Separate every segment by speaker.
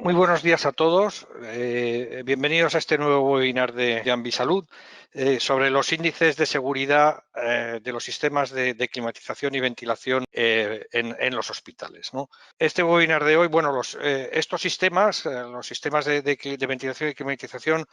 Speaker 1: Muy buenos días a todos. Bienvenidos a este nuevo webinar de Ambisalud sobre los índices de seguridad de los sistemas de climatización y ventilación en los hospitales, ¿no? Este webinar de hoy, bueno, estos sistemas, los sistemas de ventilación y climatización,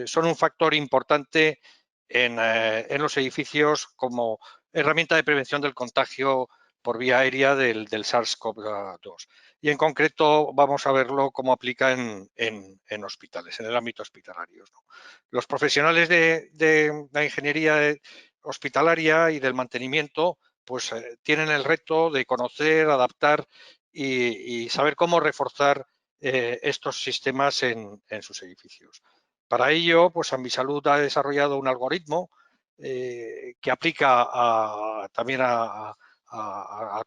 Speaker 1: son un factor importante en los edificios como herramienta de prevención del contagio por vía aérea del SARS-CoV-2. Y en concreto vamos a verlo cómo aplica en hospitales, en el ámbito hospitalario, ¿no? Los profesionales de la ingeniería hospitalaria y del mantenimiento pues tienen el reto de conocer, adaptar y saber cómo reforzar estos sistemas en sus edificios. Para ello, pues Ambisalud ha desarrollado un algoritmo que aplica también a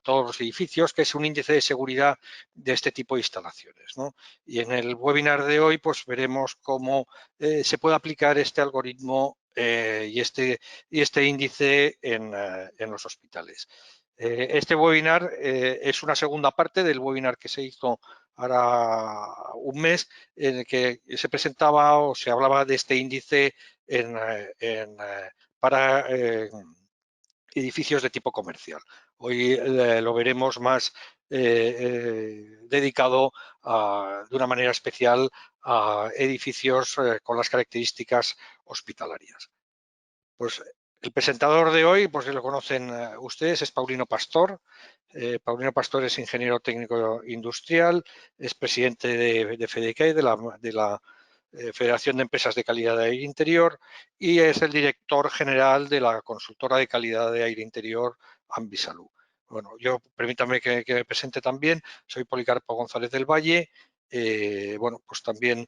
Speaker 1: todos los edificios, que es un índice de seguridad de este tipo de instalaciones, ¿no? Y en el webinar de hoy pues veremos cómo se puede aplicar este algoritmo y este índice en los hospitales. Este webinar es una segunda parte del webinar que se hizo ahora un mes, en el que se presentaba o se hablaba de este índice para edificios de tipo comercial. Hoy lo veremos más dedicado de una manera especial a edificios con las características hospitalarias. Pues el presentador de hoy, pues lo conocen ustedes, es Paulino Pastor. Paulino Pastor es ingeniero técnico industrial, es presidente de FEDECAI, de la Federación de Empresas de Calidad de Aire Interior, y es el director general de la consultora de calidad de aire interior Ambisalud. Bueno, yo permítame que me presente también, soy Policarpo González del Valle, bueno, pues también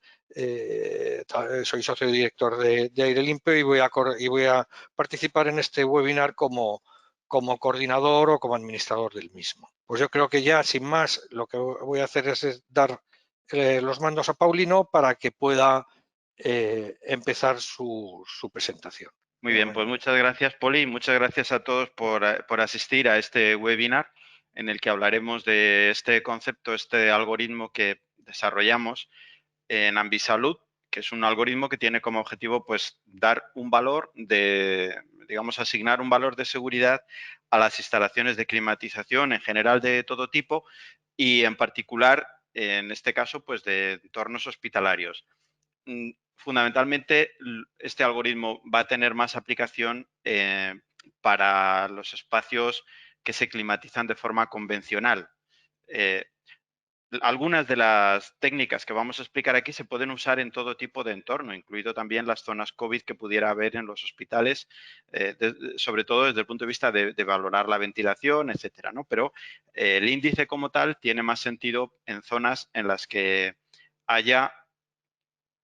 Speaker 1: soy socio director de Aire Limpio y voy a participar en este webinar como coordinador o como administrador del mismo. Pues yo creo que ya, sin más, lo que voy a hacer es dar los mandos a Paulino para que pueda empezar su presentación.
Speaker 2: Muy bien, pues muchas gracias, Poli, y muchas gracias a todos por asistir a este webinar en el que hablaremos de este concepto, este algoritmo que desarrollamos en Ambisalud, que es un algoritmo que tiene como objetivo pues dar un valor digamos, asignar un valor de seguridad a las instalaciones de climatización en general de todo tipo y en particular, en este caso, pues de entornos hospitalarios. Fundamentalmente, este algoritmo va a tener más aplicación para los espacios que se climatizan de forma convencional. Algunas de las técnicas que vamos a explicar aquí se pueden usar en todo tipo de entorno, incluido también las zonas COVID que pudiera haber en los hospitales, sobre todo desde el punto de vista de valorar la ventilación, etcétera, ¿no? Pero el índice como tal tiene más sentido en zonas en las que haya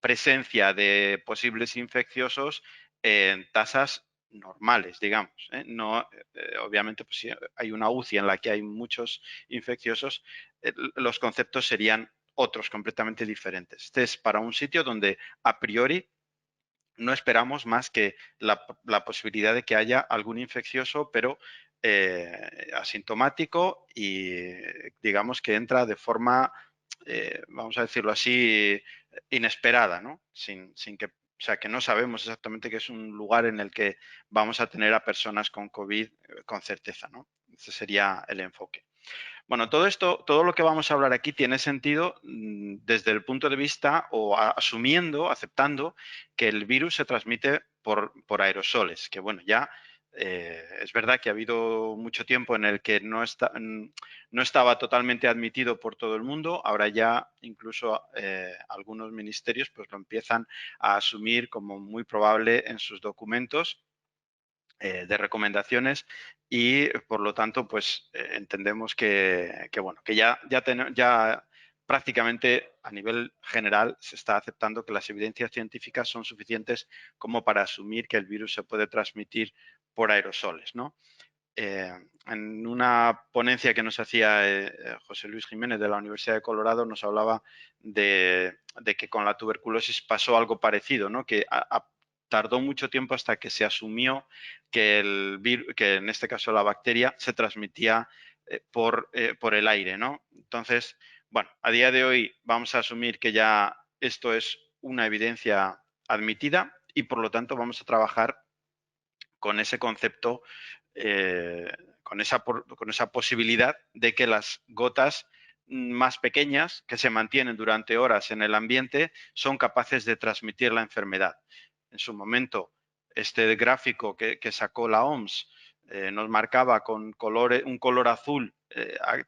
Speaker 2: presencia de posibles infecciosos en tasas normales, digamos, ¿eh? No, obviamente, pues, si hay una UCI en la que hay muchos infecciosos, los conceptos serían otros completamente diferentes. Este es para un sitio donde a priori no esperamos más que la posibilidad de que haya algún infeccioso, pero asintomático y digamos que entra de forma, vamos a decirlo así, inesperada, ¿no? Sin que, o sea, que no sabemos exactamente que es un lugar en el que vamos a tener a personas con COVID con certeza, ¿no? Ese sería el enfoque. Bueno, todo esto, todo lo que vamos a hablar aquí tiene sentido desde el punto de vista o asumiendo, aceptando que el virus se transmite por aerosoles, que bueno, ya es verdad que ha habido mucho tiempo en el que no estaba totalmente admitido por todo el mundo, ahora ya incluso algunos ministerios pues lo empiezan a asumir como muy probable en sus documentos de recomendaciones y por lo tanto pues entendemos bueno, que ya prácticamente a nivel general se está aceptando que las evidencias científicas son suficientes como para asumir que el virus se puede transmitir por aerosoles, ¿no? En una ponencia que nos hacía José Luis Jiménez de la Universidad de Colorado nos hablaba de que con la tuberculosis pasó algo parecido, ¿no? Que tardó mucho tiempo hasta que se asumió que el virus, que en este caso la bacteria, se transmitía por el aire, ¿no? Entonces, Bueno, a día de hoy vamos a asumir que ya esto es una evidencia admitida y por lo tanto vamos a trabajar con ese concepto, con esa posibilidad de que las gotas más pequeñas que se mantienen durante horas en el ambiente son capaces de transmitir la enfermedad. En su momento, este gráfico que sacó la OMS nos marcaba con un color azul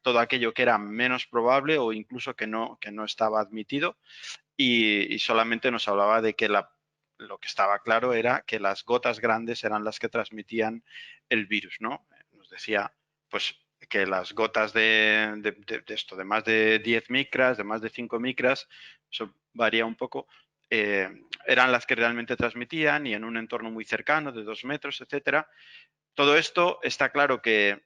Speaker 2: todo aquello que era menos probable o incluso que no estaba admitido y solamente nos hablaba de que lo que estaba claro era que las gotas grandes eran las que transmitían el virus, ¿no? Nos decía, pues, que las gotas de más de 10 micras, de más de 5 micras, eso varía un poco, eran las que realmente transmitían y en un entorno muy cercano, de 2 metros, etcétera. Todo esto está claro que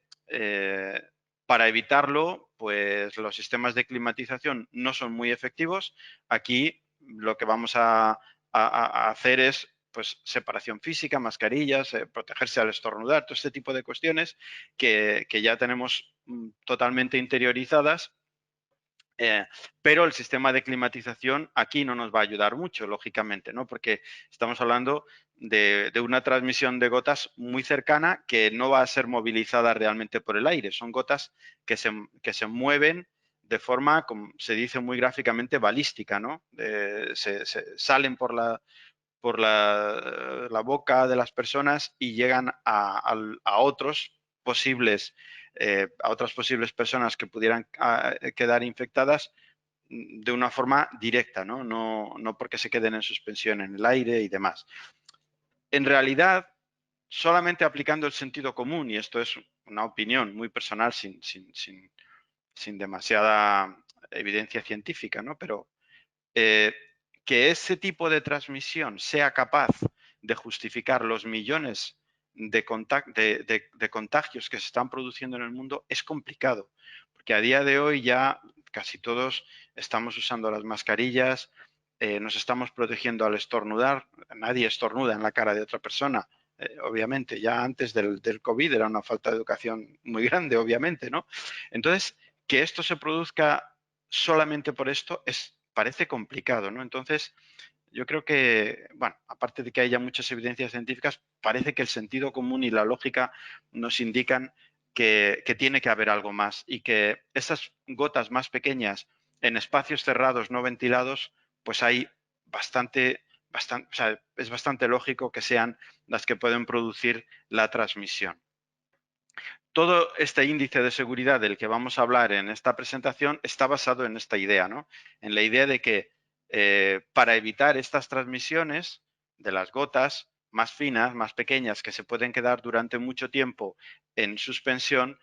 Speaker 2: para evitarlo, pues los sistemas de climatización no son muy efectivos. Aquí lo que vamos a hacer es pues separación física, mascarillas, protegerse al estornudar, todo este tipo de cuestiones que ya tenemos totalmente interiorizadas. Pero el sistema de climatización aquí no nos va a ayudar mucho, lógicamente, ¿no? Porque estamos hablando de una transmisión de gotas muy cercana que no va a ser movilizada realmente por el aire. Son gotas que se mueven de forma, como se dice muy gráficamente, balística, ¿no? Se salen por la boca de las personas y llegan a otros posibles a otras posibles personas que pudieran quedar infectadas de una forma directa, ¿no? No porque se queden en suspensión en el aire y demás. En realidad, solamente aplicando el sentido común, y esto es una opinión muy personal sin demasiada evidencia científica, ¿no? Pero eh, que ese tipo de transmisión sea capaz de justificar los millones de contagios que se están produciendo en el mundo es complicado, porque a día de hoy ya casi todos estamos usando las mascarillas, nos estamos protegiendo al estornudar, nadie estornuda en la cara de otra persona. Obviamente, ya antes del COVID era una falta de educación muy grande, obviamente, ¿no? Entonces, que esto se produzca solamente por esto parece complicado, ¿no? Entonces, yo creo que, bueno, aparte de que haya muchas evidencias científicas, parece que el sentido común y la lógica nos indican que tiene que haber algo más y que esas gotas más pequeñas en espacios cerrados no ventilados, pues hay o sea, es bastante lógico que sean las que pueden producir la transmisión. Todo este índice de seguridad del que vamos a hablar en esta presentación está basado en esta idea, ¿no? En la idea de que para evitar estas transmisiones de las gotas más finas, más pequeñas, que se pueden quedar durante mucho tiempo en suspensión,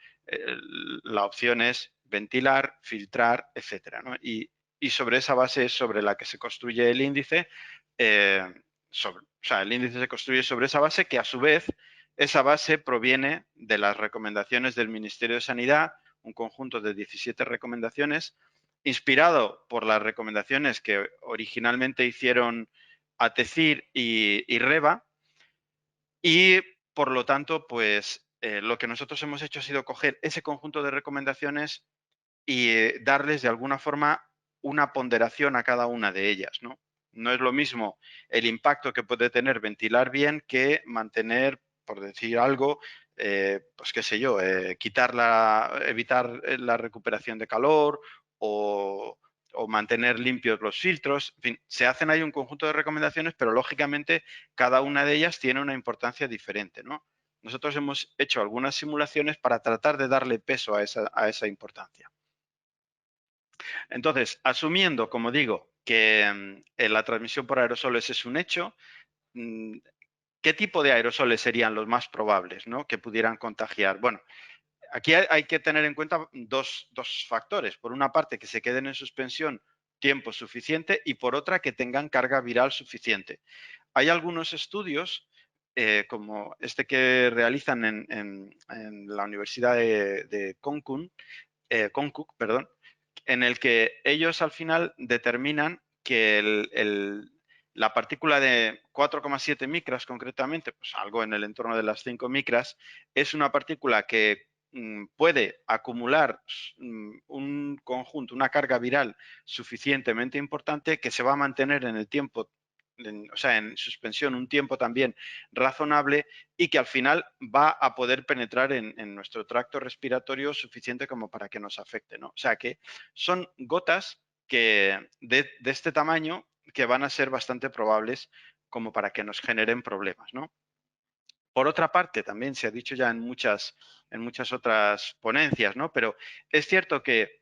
Speaker 2: la opción es ventilar, filtrar, etcétera, ¿no? Y sobre esa base es sobre la que se construye el índice. O sea, el índice se construye sobre esa base que a su vez esa base proviene de las recomendaciones del Ministerio de Sanidad, un conjunto de 17 recomendaciones, inspirado por las recomendaciones que originalmente hicieron ATECIR y REBA, y por lo tanto, pues lo que nosotros hemos hecho ha sido coger ese conjunto de recomendaciones y darles de alguna forma una ponderación a cada una de ellas, ¿no? No es lo mismo el impacto que puede tener ventilar bien que mantener, por decir algo, pues qué sé yo, evitar la recuperación de calor o mantener limpios los filtros. En fin, se hacen ahí un conjunto de recomendaciones, pero lógicamente cada una de ellas tiene una importancia diferente, ¿no? Nosotros hemos hecho algunas simulaciones para tratar de darle peso a esa importancia. Entonces, asumiendo, como digo, que la transmisión por aerosoles es un hecho, mm, ¿qué tipo de aerosoles serían los más probables, ¿no? Que pudieran contagiar? Bueno, aquí hay que tener en cuenta dos factores. Por una parte, que se queden en suspensión tiempo suficiente y por otra, que tengan carga viral suficiente. Hay algunos estudios, como este que realizan en la Universidad de Konkuk, perdón, en el que ellos al final determinan que la partícula de 4,7 micras concretamente, pues algo en el entorno de las 5 micras, es una partícula que puede acumular un conjunto, una carga viral suficientemente importante que se va a mantener en el tiempo, o sea, en suspensión un tiempo también razonable y que al final va a poder penetrar en nuestro tracto respiratorio suficiente como para que nos afecte, ¿no? O sea que son gotas que de este tamaño que van a ser bastante probables como para que nos generen problemas, ¿no? Por otra parte, también se ha dicho ya en muchas otras ponencias, ¿no? Pero es cierto que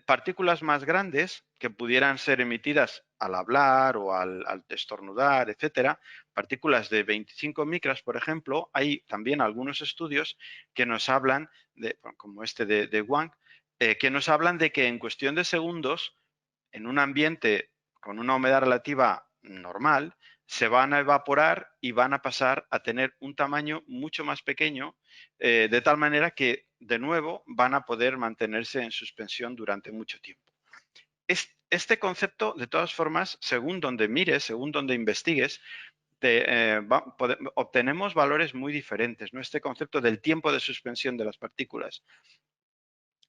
Speaker 2: partículas más grandes que pudieran ser emitidas al hablar o al estornudar, etcétera, partículas de 25 micras, por ejemplo, hay también algunos estudios que nos hablan, como este de Wang, que nos hablan de que en cuestión de segundos, en un ambiente con una humedad relativa normal, se van a evaporar y van a pasar a tener un tamaño mucho más pequeño, de tal manera que, de nuevo, van a poder mantenerse en suspensión durante mucho tiempo. Este concepto, de todas formas, según donde mires, según donde investigues, obtenemos valores muy diferentes, ¿no? Este concepto del tiempo de suspensión de las partículas.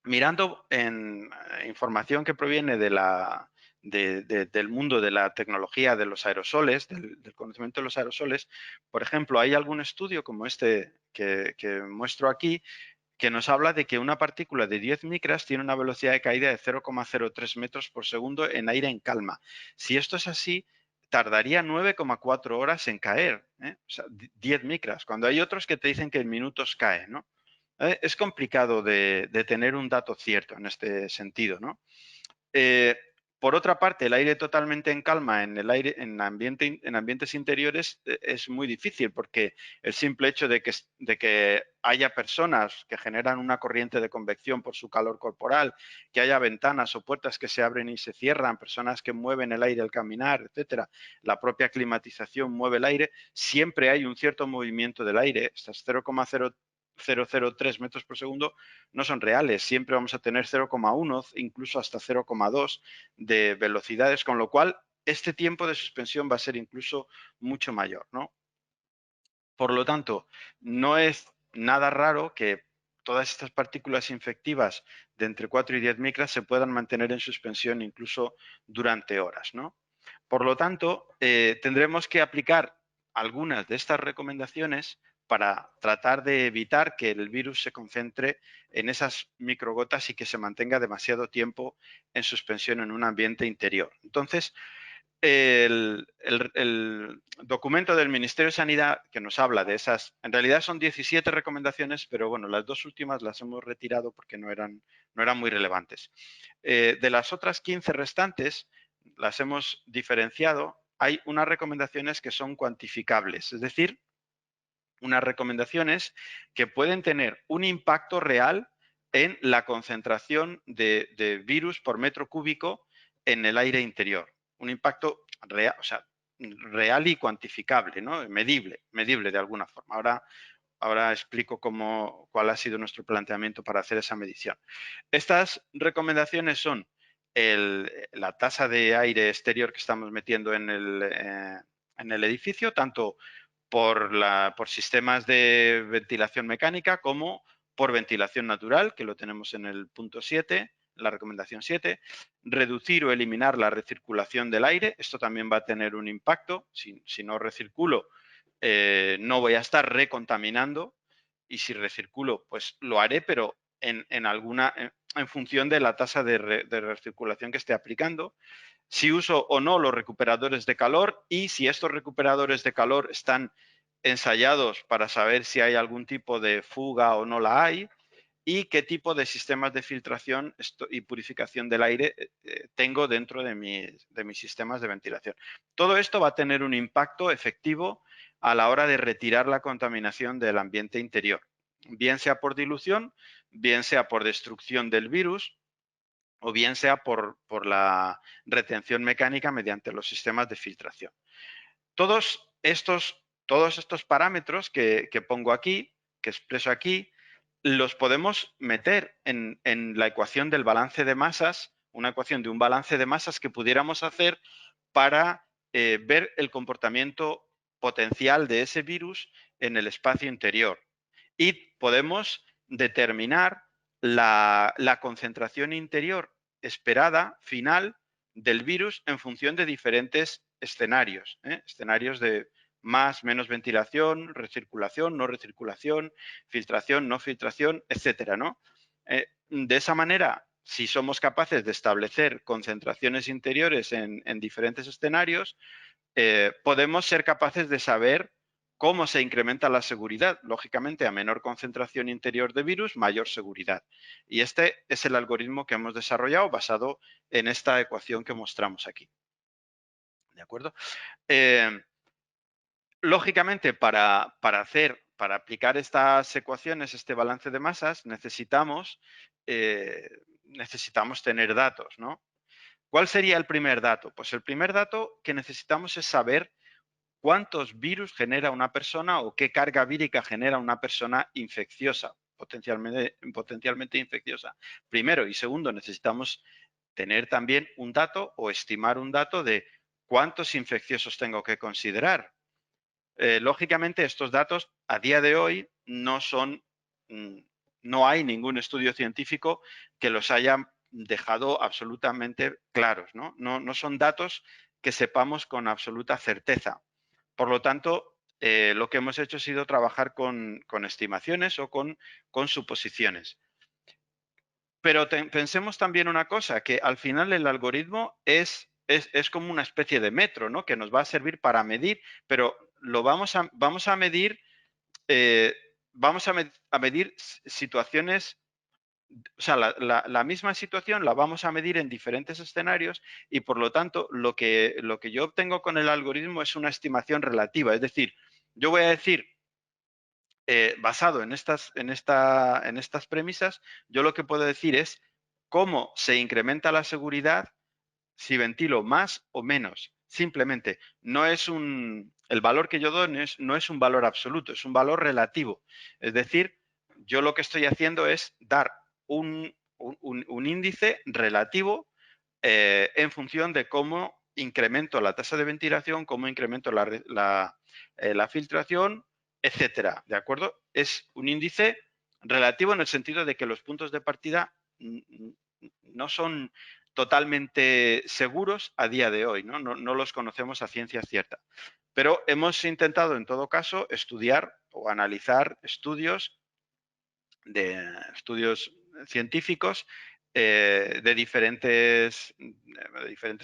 Speaker 2: Mirando en información que proviene del mundo de la tecnología de los aerosoles, del conocimiento de los aerosoles, por ejemplo, hay algún estudio como este que muestro aquí, que nos habla de que una partícula de 10 micras tiene una velocidad de caída de 0,03 metros por segundo en aire en calma. Si esto es así, tardaría 9,4 horas en caer, ¿eh? O sea, 10 micras, cuando hay otros que te dicen que en minutos cae, ¿no? Es complicado de tener un dato cierto en este sentido, ¿no? Por otra parte, el aire totalmente en calma en ambientes interiores es muy difícil porque el simple hecho de que haya personas que generan una corriente de convección por su calor corporal, que haya ventanas o puertas que se abren y se cierran, personas que mueven el aire al caminar, etcétera, la propia climatización mueve el aire, siempre hay un cierto movimiento del aire, estas 0,003 metros por segundo no son reales, siempre vamos a tener 0,1, incluso hasta 0,2 de velocidades, con lo cual este tiempo de suspensión va a ser incluso mucho mayor, ¿no? Por lo tanto, no es nada raro que todas estas partículas infectivas de entre 4 y 10 micras se puedan mantener en suspensión incluso durante horas, ¿no? Por lo tanto, tendremos que aplicar algunas de estas recomendaciones para tratar de evitar que el virus se concentre en esas microgotas y que se mantenga demasiado tiempo en suspensión en un ambiente interior. Entonces, el documento del Ministerio de Sanidad que nos habla de esas, en realidad son 17 recomendaciones, pero bueno, las dos últimas las hemos retirado porque no eran muy relevantes. De las otras 15 restantes, las hemos diferenciado. Hay unas recomendaciones que son cuantificables, es decir, unas recomendaciones que pueden tener un impacto real en la concentración de virus por metro cúbico en el aire interior. Un impacto real, o sea, real y cuantificable, ¿no? Medible de alguna forma. Ahora explico cuál ha sido nuestro planteamiento para hacer esa medición. Estas recomendaciones son la tasa de aire exterior que estamos metiendo en el edificio, tanto por sistemas de ventilación mecánica como por ventilación natural, que lo tenemos en el punto 7, la recomendación 7, reducir o eliminar la recirculación del aire, esto también va a tener un impacto, si no recirculo no voy a estar recontaminando y si recirculo pues lo haré, pero en función de la tasa de recirculación que esté aplicando, si uso o no los recuperadores de calor y si estos recuperadores de calor están ensayados para saber si hay algún tipo de fuga o no la hay y qué tipo de sistemas de filtración y purificación del aire tengo dentro de mis sistemas de ventilación. Todo esto va a tener un impacto efectivo a la hora de retirar la contaminación del ambiente interior, bien sea por dilución, bien sea por destrucción del virus o bien sea por la retención mecánica mediante los sistemas de filtración. Todos estos parámetros que pongo aquí, que expreso aquí, los podemos meter en la ecuación del balance de masas, una ecuación de un balance de masas que pudiéramos hacer para ver el comportamiento potencial de ese virus en el espacio interior. Y podemos determinar la concentración interior esperada, final, del virus en función de diferentes escenarios. Escenarios de más, menos ventilación, recirculación, no recirculación, filtración, no filtración, etcétera, ¿no? De esa manera, si somos capaces de establecer concentraciones interiores en diferentes escenarios, podemos ser capaces de saber cómo se incrementa la seguridad. Lógicamente, a menor concentración interior de virus, mayor seguridad. Y este es el algoritmo que hemos desarrollado basado en esta ecuación que mostramos aquí. ¿De acuerdo? Lógicamente, para aplicar estas ecuaciones, este balance de masas, necesitamos tener datos, ¿no? ¿Cuál sería el primer dato? Pues el primer dato que necesitamos es saber cuántos virus genera una persona o qué carga vírica genera una persona infecciosa, potencialmente infecciosa. Primero y segundo, necesitamos tener también un dato o estimar un dato de cuántos infecciosos tengo que considerar. Lógicamente, estos datos a día de hoy no hay ningún estudio científico que los haya dejado absolutamente claros, ¿no? No son datos que sepamos con absoluta certeza. Por lo tanto, lo que hemos hecho ha sido trabajar con estimaciones o con suposiciones. Pero pensemos también una cosa, que al final el algoritmo es como una especie de metro, ¿no? Que nos va a servir para medir, pero vamos a medir, situaciones, o sea, la misma situación la vamos a medir en diferentes escenarios y por lo tanto lo que yo obtengo con el algoritmo es una estimación relativa. Es decir, yo voy a decir, basado en estas premisas, yo lo que puedo decir es cómo se incrementa la seguridad si ventilo más o menos. Simplemente, el valor que yo doy no es un valor absoluto, es un valor relativo. Es decir, yo lo que estoy haciendo es dar un índice relativo en función de cómo incremento la tasa de ventilación, cómo incremento la filtración, etcétera. ¿De acuerdo? Es un índice relativo en el sentido de que los puntos de partida no son totalmente seguros a día de hoy, ¿no? No los conocemos a ciencia cierta. Pero hemos intentado, en todo caso, estudiar o analizar estudios científicos de diferentes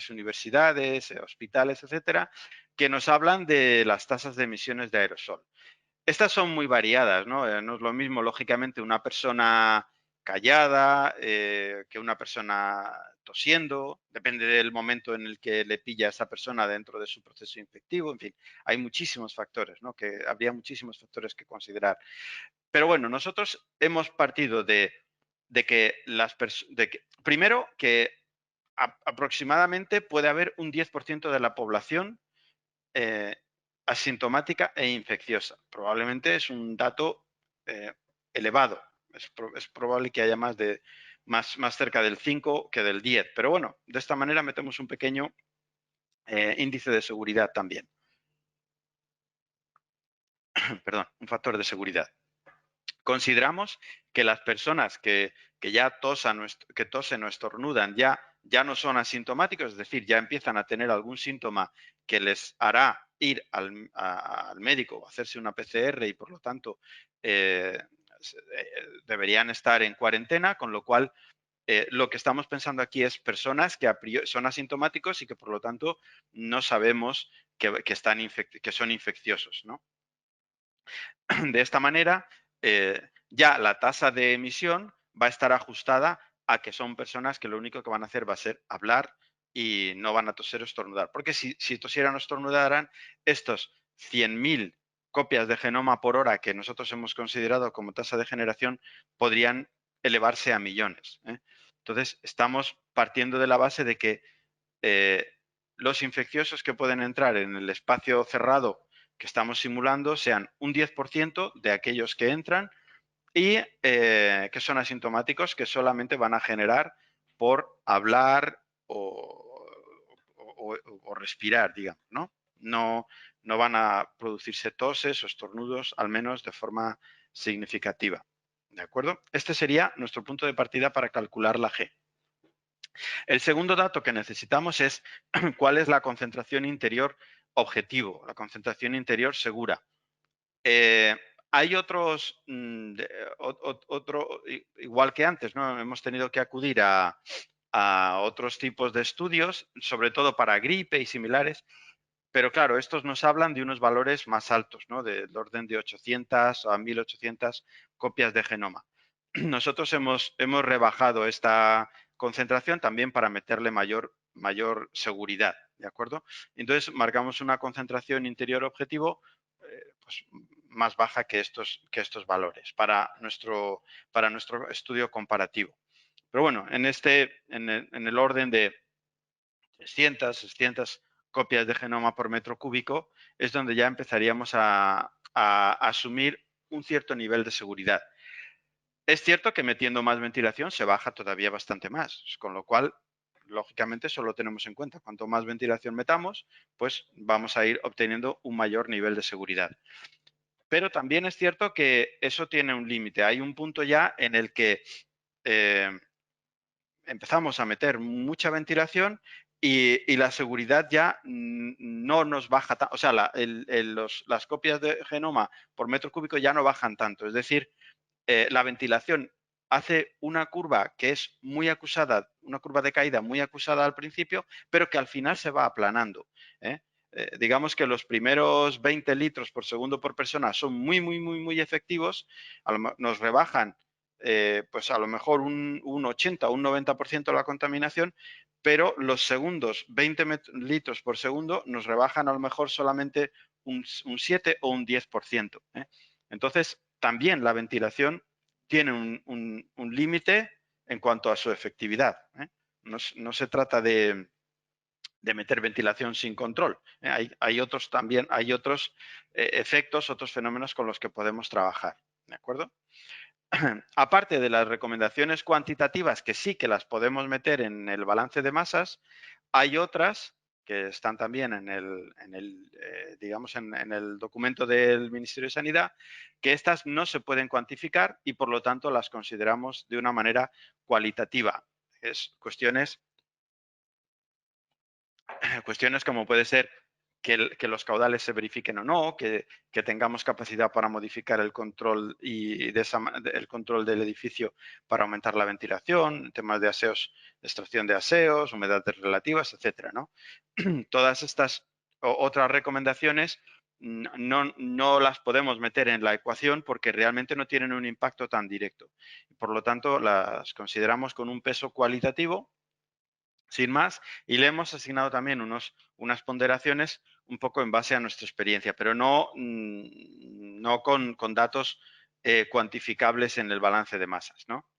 Speaker 2: universidades, hospitales, etcétera, que nos hablan de las tasas de emisiones de aerosol. Estas son muy variadas, ¿no? No es lo mismo, lógicamente, una persona callada que una persona tosiendo, depende del momento en el que le pilla a esa persona dentro de su proceso infectivo, en fin, hay muchísimos factores, ¿no? Que habría muchísimos factores que considerar. Pero bueno, nosotros hemos partido de que primero, que aproximadamente puede haber un 10% de la población eh, asintomática e infecciosa. Probablemente es un dato elevado. Es probable que haya más cerca del 5 que del 10. Pero bueno, de esta manera metemos un pequeño índice de seguridad también. Perdón, un factor de seguridad. Consideramos que las personas que ya tosen o estornudan ya no son asintomáticos, es decir, ya empiezan a tener algún síntoma que les hará ir al médico o hacerse una PCR y por lo tanto deberían estar en cuarentena, con lo cual lo que estamos pensando aquí es personas que son asintomáticos y que por lo tanto no sabemos que son infecciosos, ¿no? De esta manera, ya la tasa de emisión va a estar ajustada a que son personas que lo único que van a hacer va a ser hablar y no van a toser o estornudar. Porque si tosieran o estornudaran, estos 100.000 copias de genoma por hora que nosotros hemos considerado como tasa de generación podrían elevarse a millones. Entonces, estamos partiendo de la base de que los infecciosos que pueden entrar en el espacio cerrado que estamos simulando sean un 10% de aquellos que entran y que son asintomáticos, que solamente van a generar por hablar o respirar, digamos, ¿no? No van a producirse toses o estornudos, al menos de forma significativa. ¿De acuerdo? Este sería nuestro punto de partida para calcular la G. El segundo dato que necesitamos es cuál es la concentración interior objetivo, la concentración interior segura. Hay otros, igual que antes, ¿no? Hemos tenido que acudir a otros tipos de estudios, sobre todo para gripe y similares, pero claro, estos nos hablan de unos valores más altos, ¿no? Del orden de 800 a 1800 copias de genoma. Nosotros hemos rebajado esta concentración también para meterle mayor seguridad, ¿de acuerdo? Entonces marcamos una concentración interior objetivo pues, más baja que estos valores para nuestro estudio comparativo. Pero bueno, en el orden de 300, 600 copias de genoma por metro cúbico es donde ya empezaríamos a asumir un cierto nivel de seguridad. Es cierto que metiendo más ventilación se baja todavía bastante más, con lo cual, lógicamente, solo tenemos en cuenta cuanto más ventilación metamos, pues vamos a ir obteniendo un mayor nivel de seguridad. Pero también es cierto que eso tiene un límite. Hay un punto ya en el que empezamos a meter mucha ventilación y la seguridad ya no nos baja tanto. O sea, las copias de genoma por metro cúbico ya no bajan tanto. Es decir, la ventilación hace una curva que es muy acusada, una curva de caída muy acusada al principio, pero que al final se va aplanando. Digamos que los primeros 20 litros por segundo por persona son muy efectivos, nos rebajan pues a lo mejor un 80 o un 90% la contaminación, pero los segundos 20 litros por segundo nos rebajan a lo mejor solamente un 7 o un 10%. Entonces, también la ventilación tiene un límite en cuanto a su efectividad. No se trata de meter ventilación sin control. Hay otros efectos, otros fenómenos con los que podemos trabajar. ¿De acuerdo? Aparte de las recomendaciones cuantitativas, que sí que las podemos meter en el balance de masas, hay otras que están también digamos, en el documento del Ministerio de Sanidad, que estas no se pueden cuantificar y por lo tanto las consideramos de una manera cualitativa. Es cuestiones como puede ser que los caudales se verifiquen o no, que tengamos capacidad para modificar el control el control del edificio para aumentar la ventilación, temas de aseos, extracción de aseos, humedades relativas, etcétera, ¿no? Todas estas otras recomendaciones no las podemos meter en la ecuación porque realmente no tienen un impacto tan directo. Por lo tanto, las consideramos con un peso cualitativo sin más, y le hemos asignado también unas ponderaciones un poco en base a nuestra experiencia, pero no con datos cuantificables en el balance de masas, ¿no?